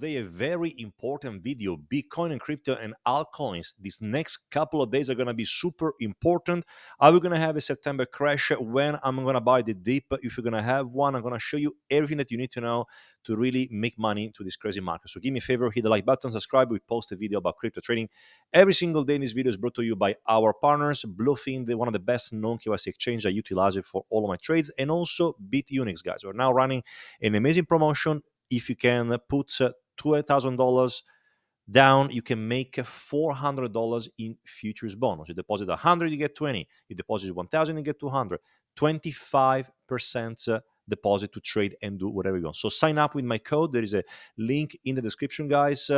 Today, a very important video, Bitcoin and crypto and altcoins. These next couple of days are going to be super important. Are we going to have a September crash? When I'm going to buy the dip? If you're going to have one, I'm going to show you everything that you need to know to really make money to this crazy market. So give me a favor, hit the like button, subscribe. We post a video about crypto trading every single day. This video is brought to you by our partners, Bluefin, one of the best known KYC exchange. I utilize it for all of my trades, and also BitUnix, guys. We're now running an amazing promotion. If you can put $2,000 down, you can make $400 in futures bonus. You deposit 100, you get 20. You deposit 1,000, you get 200. 25% deposit to trade and do whatever you want. So sign up with my code. There is a link in the description, guys.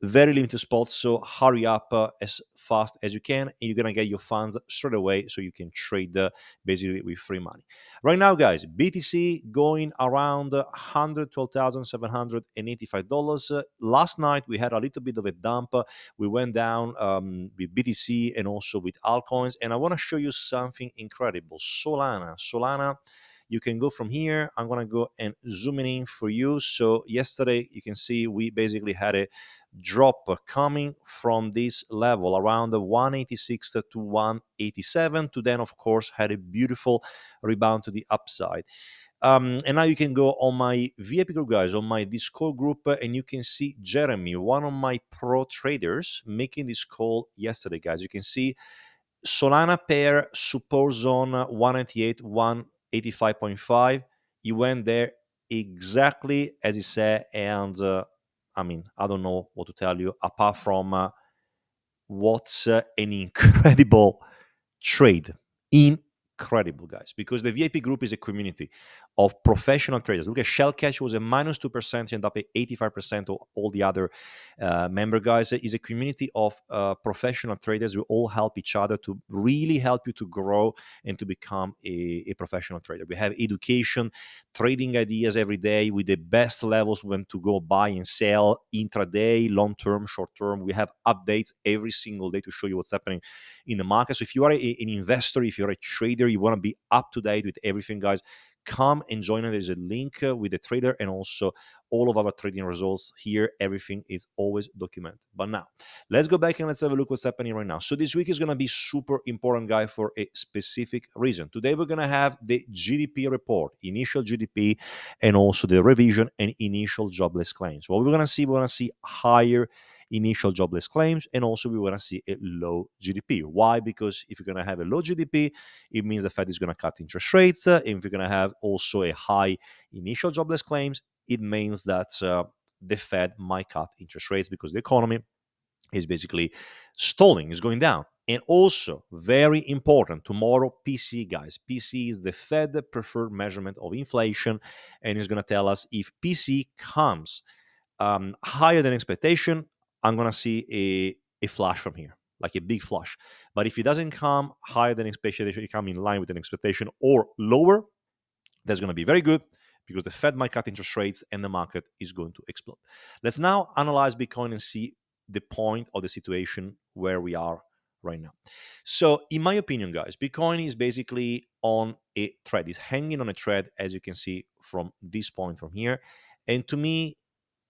Very limited spots, so hurry up as fast as you can, and you're gonna get your funds straight away so you can trade basically with free money. Right now, guys, BTC going around $112,785. Last night we had a little bit of a dump. We went down with BTC and also with altcoins, and I want to show you something incredible. Solana, you can go from here. I'm gonna go and zoom in for you. So yesterday you can see we basically had a drop coming from this level around the 186 to 187 to then of course had a beautiful rebound to the upside. And now you can go on my VIP group, guys, on my Discord group, and you can see Jeremy, one of my pro traders, making this call yesterday, guys. You can see Solana pair support zone 198, 185.5. He went there exactly as he said, and I don't know what to tell you apart from what's an incredible trade. Incredible, guys, because the VIP group is a community of professional traders. Look at Shellcash was a minus 2%, ended up at 85% of all the other member guys. Is a community of professional traders who all help each other to really help you to grow and to become a professional trader. We have education, trading ideas every day with the best levels when to go buy and sell intraday, long term, short term. We have updates every single day to show you what's happening in the market. So if you are an investor, if you're a trader, you want to be up to date with everything, guys, come and join us. There's a link with the trader and also all of our trading results here. Everything is always documented. But now let's go back and let's have a look what's happening right now. So this week is going to be super important, guys, for a specific reason. Today we're going to have the GDP report, initial GDP, and also the revision and initial jobless claims. What we're going to see higher initial jobless claims, and also we want to see a low GDP. Why? Because if you're going to have a low GDP, it means the Fed is going to cut interest rates. If you're going to have also a high initial jobless claims, it means that the Fed might cut interest rates because the economy is basically stalling, is going down. And also, very important, tomorrow, PCE, guys. PCE is the Fed preferred measurement of inflation, and it's going to tell us if PCE comes higher than expectation, I'm going to see a flash from here, like a big flush. But if it doesn't come higher than expectation, it come in line with an expectation or lower, that's going to be very good because the Fed might cut interest rates and the market is going to explode. Let's now analyze Bitcoin and see the point of the situation where we are right now. So, in my opinion, guys, Bitcoin is basically on a thread. It's hanging on a thread, as you can see from this point from here. And to me,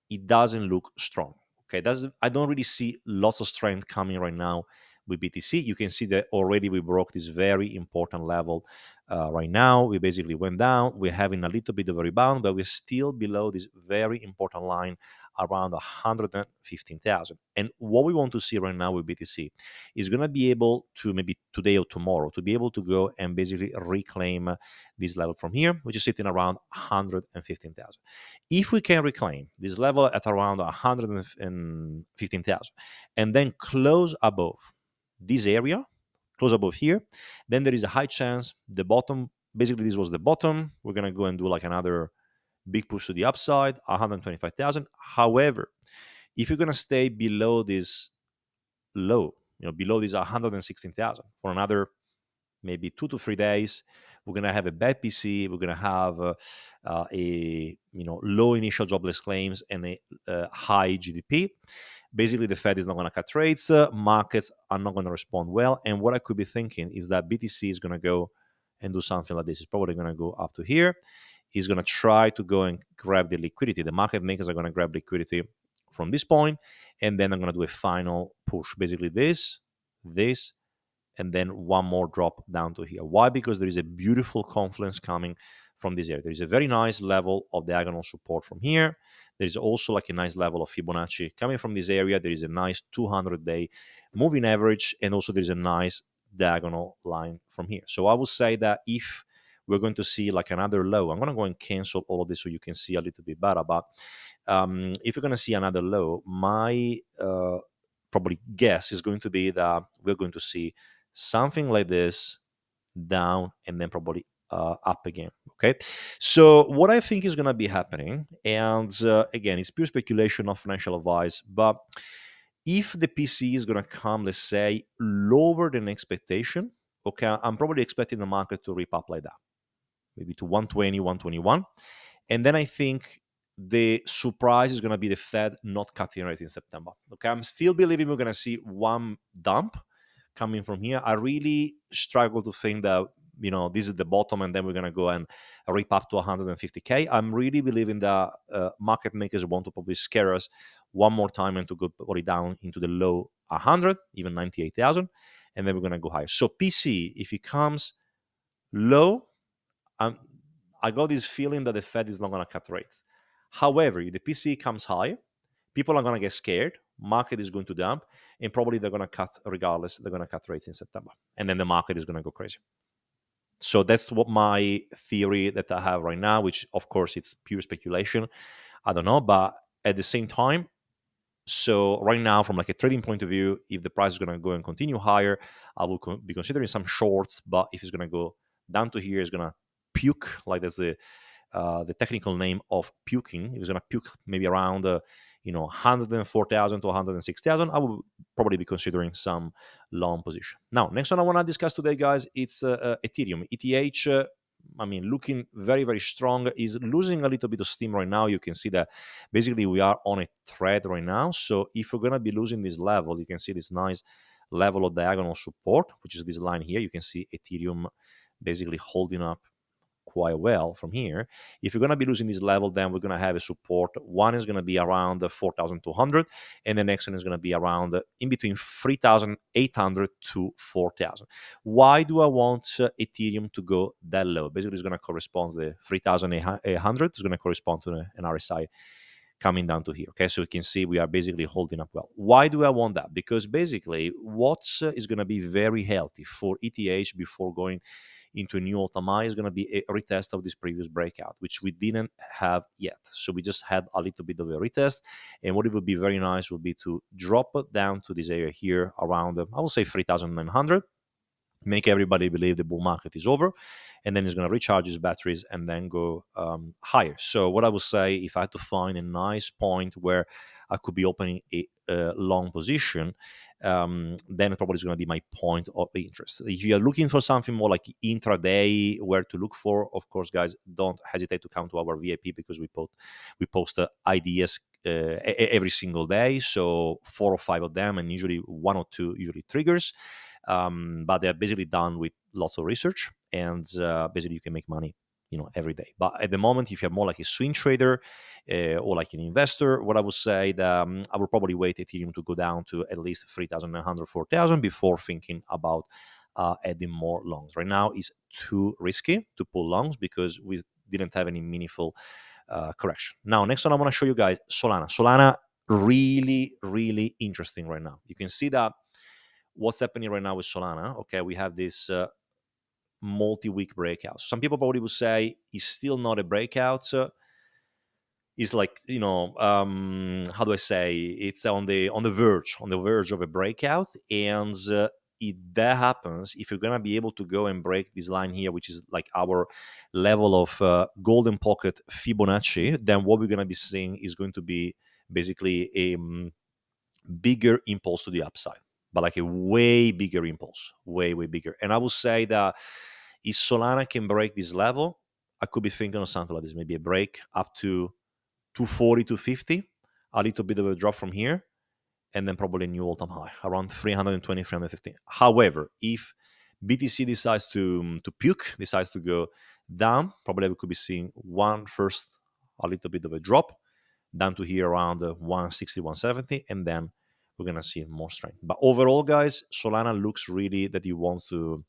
it doesn't look strong. Okay, I don't really see lots of strength coming right now with BTC. You can see that already we broke this very important level right now. We basically went down. We're having a little bit of a rebound, but we're still below this very important line around 115,000. And what we want to see right now with BTC is going to be able to, maybe today or tomorrow, to be able to go and basically reclaim this level from here, which is sitting around 115,000. If we can reclaim this level at around 115,000 and then close above this area, close above here, then there is a high chance the bottom, basically this was the bottom. We're going to go and do like another big push to the upside, 125,000. However, if you're going to stay below this low, below this 116,000 for another maybe 2 to 3 days, we're going to have a bad PC. We're going to have a low initial jobless claims and a high GDP. Basically, the Fed is not going to cut rates. Markets are not going to respond well. And what I could be thinking is that BTC is going to go and do something like this. It's probably going to go up to here. is going to try to go and grab the liquidity. The market makers are going to grab liquidity from this point, and then I'm going to do a final push. Basically this, and then one more drop down to here. Why? Because there is a beautiful confluence coming from this area. There is a very nice level of diagonal support from here. There is also like a nice level of Fibonacci coming from this area. There is a nice 200-day moving average, and also there is a nice diagonal line from here. So I would say that if we're going to see like another low, I'm going to go and cancel all of this so you can see a little bit better. But if you're going to see another low, my probably guess is going to be that we're going to see something like this down and then probably up again. Okay, so what I think is going to be happening, and again, it's pure speculation, not financial advice, but if the PCE is going to come, let's say, lower than expectation, okay, I'm probably expecting the market to rip up like that, maybe to 120, 121. And then I think the surprise is going to be the Fed not cutting rate in September. Okay, I'm still believing we're going to see one dump coming from here. I really struggle to think that this is the bottom and then we're going to go and rip up to 150k. I'm really believing that market makers want to probably scare us one more time and to go probably down into the low 100, even 98,000, and then we're going to go higher. So PC, if it comes low, I got this feeling that the Fed is not going to cut rates. However, if the PCE comes high, people are going to get scared. Market is going to dump, and probably they're going to cut regardless. They're going to cut rates in September, and then the market is going to go crazy. So that's what my theory that I have right now, which of course it's pure speculation. I don't know, but at the same time, so right now, from like a trading point of view, if the price is going to go and continue higher, I will be considering some shorts. But if it's going to go down to here, it's going to puke, like that's the technical name of puking. If it's going to puke maybe around 104,000 to 106,000, I will probably be considering some long position. Now, next one I want to discuss today, guys, it's Ethereum. ETH, looking very, very strong, is losing a little bit of steam right now. You can see that basically we are on a thread right now. So if we're going to be losing this level, you can see this nice level of diagonal support, which is this line here. You can see Ethereum basically holding up quite well from here. If you're going to be losing this level, then we're going to have a support. One is going to be around 4,200, and the next one is going to be around in between 3,800 to 4,000. Why do I want Ethereum to go that low? Basically, it's going to correspond to the 3,800. It's going to correspond to an RSI coming down to here. Okay, so you can see we are basically holding up well. Why do I want that? Because basically what is going to be very healthy for ETH before going into a new all-time high is going to be a retest of this previous breakout, which we didn't have yet. So we just had a little bit of a retest. And what it would be very nice would be to drop it down to this area here around, I will say 3,900, make everybody believe the bull market is over, and then it's going to recharge his batteries and then go higher. So what I would say, if I had to find a nice point where I could be opening a long position, then it probably is going to be my point of interest. If you are looking for something more like intraday, where to look for, of course, guys, don't hesitate to come to our VIP, because we post ideas every single day. So 4 or 5 of them, and usually 1 or 2 usually triggers. But they're basically done with lots of research, and basically you can make money every day. But at the moment, if you're more like a swing trader or like an investor, what I would say that I will probably wait Ethereum to go down to at least 3,900, 4,000 before thinking about adding more longs. Right now it's too risky to pull longs because we didn't have any meaningful correction. Now, next one I want to show you guys, Solana, really, really interesting right now. You can see that what's happening right now with Solana. Okay, we have this multi-week breakout. Some people probably would say it's still not a breakout. It's like how do I say? It's on the verge of a breakout, and if that happens, if you're gonna be able to go and break this line here, which is like our level of golden pocket Fibonacci, then what we're gonna be seeing is going to be basically a bigger impulse to the upside, but like a way bigger impulse, way bigger. And I would say that if Solana can break this level, I could be thinking of something like this, maybe a break up to 240, 250, a little bit of a drop from here, and then probably a new all-time high around 320, 315. However, if BTC decides to puke, decides to go down. Probably we could be seeing a little bit of a drop down to here around 160, 170, and then we're gonna see more strength. But overall, guys, Solana looks really that he wants to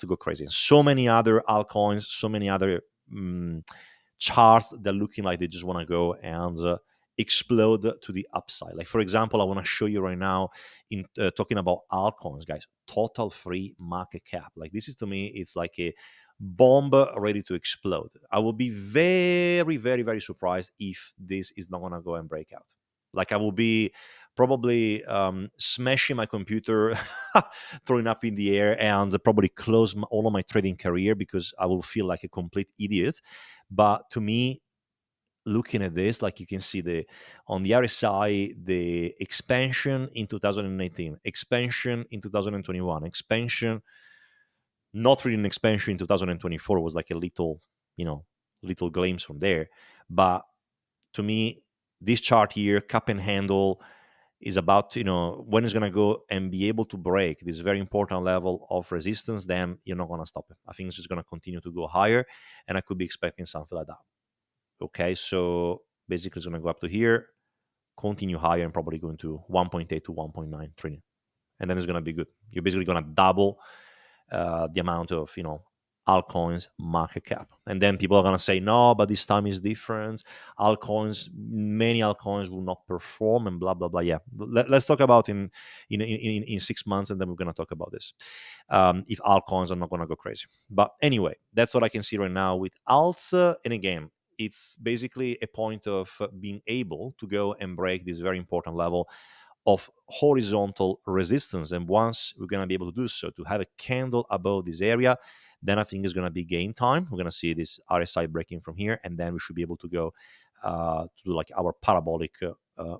go crazy. And so many other altcoins, so many other charts that are looking like they just want to go and explode to the upside. Like for example, I want to show you right now in talking about altcoins, guys. Total free market cap. Like this is to me, it's like a bomb ready to explode. I will be very, very, very surprised if this is not gonna go and break out. Like I will be probably smashing my computer, throwing up in the air, and probably close all of my trading career because I will feel like a complete idiot. But to me, looking at this, like you can see on the RSI, the expansion in 2018, expansion in 2021, expansion, not really an expansion in 2024, was like a little glimpse from there. But to me, this chart here, cup and handle, is about when it's going to go and be able to break this very important level of resistance, then you're not going to stop it. I think it's just going to continue to go higher, and I could be expecting something like that. Okay, so basically it's going to go up to here, continue higher, and probably going to 1.8 to 1.9 trillion, and then it's going to be good. You're basically going to double the amount of altcoins market cap. And then people are going to say, no, but this time is different. Many altcoins will not perform, and blah blah blah. Yeah, let's talk about in 6 months, and then we're going to talk about this, if altcoins are not going to go crazy. But anyway, that's what I can see right now with alts. And again, it's basically a point of being able to go and break this very important level of horizontal resistance. And once we're going to be able to do so, to have a candle above this area, then I think it's going to be game time. We're going to see this RSI breaking from here, and then we should be able to go to do like our parabolic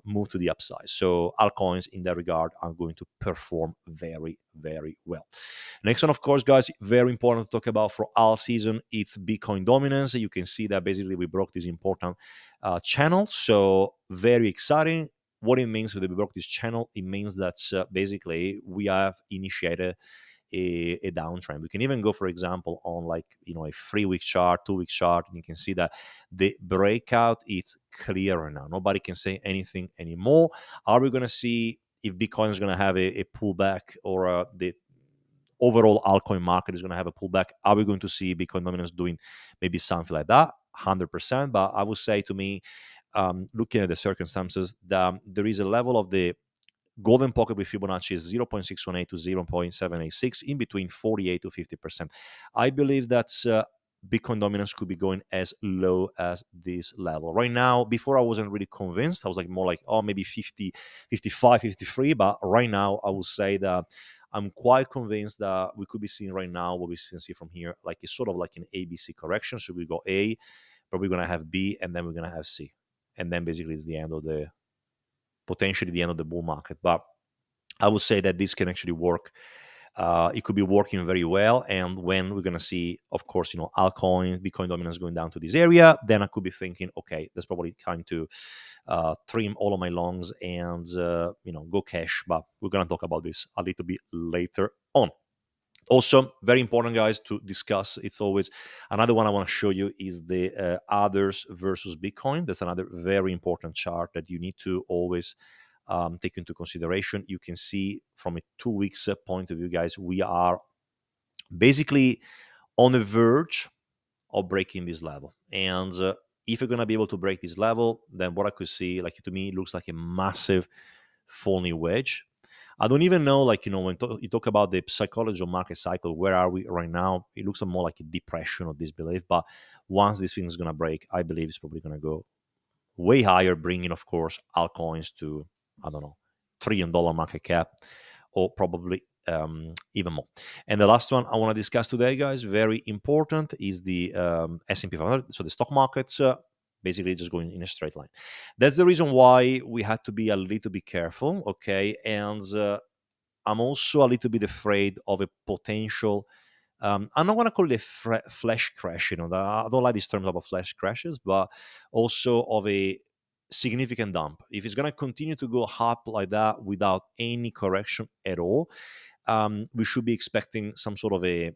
move to the upside. So altcoins in that regard are going to perform very, very well. Next one, of course, guys, very important to talk about for Altseason, it's Bitcoin dominance. You can see that basically we broke this important channel. So very exciting. What it means when we broke this channel, it means that basically we have initiated a downtrend. We can even go, for example, on like a 3-week chart, 2-week chart, and you can see that the breakout is clearer now. Nobody can say anything anymore. Are we going to see if Bitcoin is going to have a pullback, or the overall altcoin market is going to have a pullback? Are we going to see Bitcoin dominance doing maybe something like that? 100%. But I would say, to me, looking at the circumstances, there is a level of the golden pocket with Fibonacci is 0.618 to 0.786, in between 48 to 50%. I believe that Bitcoin dominance could be going as low as this level. Right now, before I wasn't really convinced. I was like more like, oh, maybe 50, 55, 53. But right now, I will say that I'm quite convinced that we could be seeing right now what we can see from here, like it's sort of like an ABC correction. So we go A, but we're going to have B, and then we're going to have C. And then basically it's potentially the end of the bull market. But I would say that this can actually work. It could be working very well. And when we're going to see, of course, altcoins, Bitcoin dominance going down to this area, then I could be thinking, okay, that's probably time to trim all of my longs and, go cash. But we're going to talk about this a little bit later on. Also, very important, guys, to discuss. It's always another one I want to show you is the others versus Bitcoin. That's another very important chart that you need to always take into consideration. You can see from a 2 weeks point of view, guys, we are basically on the verge of breaking this level. And if you're going to be able to break this level, then what I could see, like to me, it looks like a massive falling wedge. I don't even know, like, when you talk about the psychology of market cycle, where are we right now? It looks more like a depression or disbelief. But once this thing is going to break, I believe it's probably going to go way higher, bringing, of course, altcoins to, I don't know, $1 trillion market cap, or probably even more. And the last one I want to discuss today, guys, very important, is the S&P 500. So the stock markets basically just going in a straight line. That's the reason why we had to be a little bit careful, okay? And I'm also a little bit afraid of a potential, I'm not going to call it a flash crash, I don't like these terms about flash crashes, but also of a significant dump. If it's going to continue to go up like that without any correction at all, we should be expecting some sort of a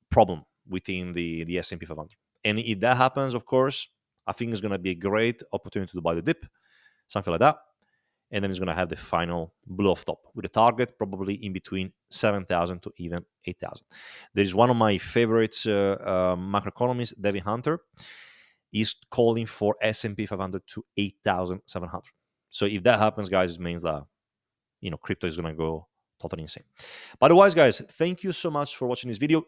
problem within the S&P 500. And if that happens, of course, I think it's going to be a great opportunity to buy the dip, something like that. And then it's going to have the final blow off top with a target probably in between 7,000 to even 8,000. There is one of my favorite macroeconomists, David Hunter, is calling for S&P 500 to 8,700. So if that happens, guys, it means that crypto is going to go totally insane. But otherwise, guys, thank you so much for watching this video.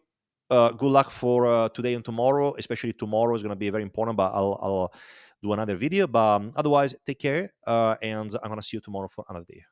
Good luck for today and tomorrow. Especially tomorrow is going to be very important, but I'll do another video. But otherwise, take care, and I'm going to see you tomorrow for another video.